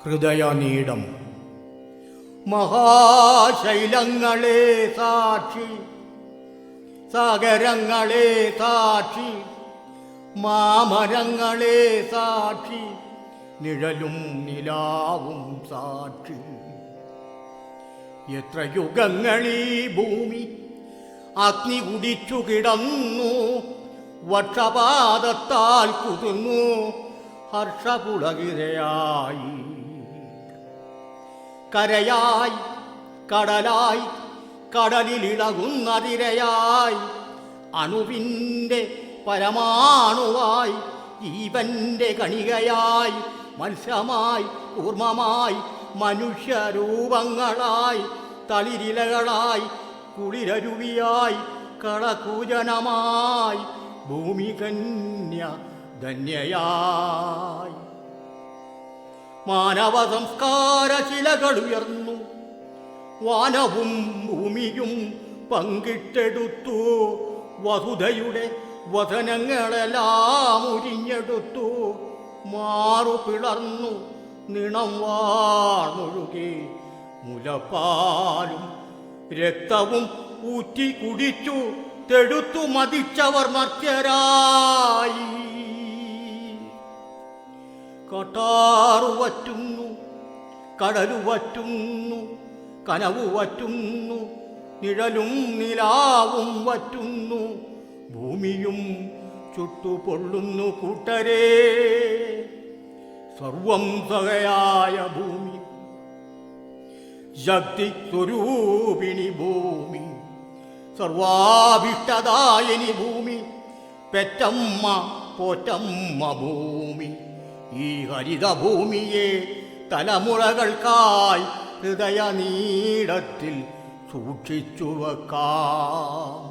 ഹൃദയനീടം. മഹാശൈലങ്ങളെ സാക്ഷി, സാഗരങ്ങളെ സാക്ഷി, മാമരങ്ങളെ സാക്ഷി, നിഴലും നിലാവും സാക്ഷി. എത്ര യുഗങ്ങളീ ഭൂമി അഗ്നി കുടിച്ചു കിടന്നു, വക്ഷപാതത്താൽ കുതുന്നു ഹർഷപുളകിരയായി. കരയായി കടലായി കടലിലിളകുന്നതിരയായി, അണുവിൻ്റെ പരമാണുവായി, ജീവന്റെ കണികയായി, മത്സ്യമായി കൂർമ്മമായി, മനുഷ്യരൂപങ്ങളായി, തളിരിലകളായി, കുളിരരുവിയായി, കളകൂജനമായി, ഭൂമി കന്യ ധന്യയായി. മാനവ സംസ്കാര ശിലകളുയർന്നു, വാനവും ഭൂമിയും പങ്കിട്ടെടുത്തു, വസുധയുടെ വസനങ്ങളെല്ലാം ഉരിഞ്ഞെടുത്തു. മാറു പിളർന്നു നിണം വാർന്നൊഴുകി, മുലപ്പാലും രക്തവും ഊറ്റി കുടിച്ചു തെടുത്തു മതിച്ചവർ മർത്യരായി. കട്ടാറു വറ്റുന്നു, കടലു വറ്റുന്നു, കനവു വറ്റുന്നു, നിഴലും നിലാവും വറ്റുന്നു, ഭൂമിയും ചുട്ടുപൊള്ളുന്നു കൂട്ടരേ. സർവം സഹയായ ഭൂമി, ശക്തി സ്വരൂപിണി ഭൂമി, സർവാഭിഷ്ടദായിനി ഭൂമി, പെറ്റമ്മ പോറ്റമ്മ ഭൂമി. ഈ ഹരിതഭൂമിയെ തലമുറകൾക്കായി ഹൃദയനീടത്തിൽ സൂക്ഷിച്ചു വെക്കാം.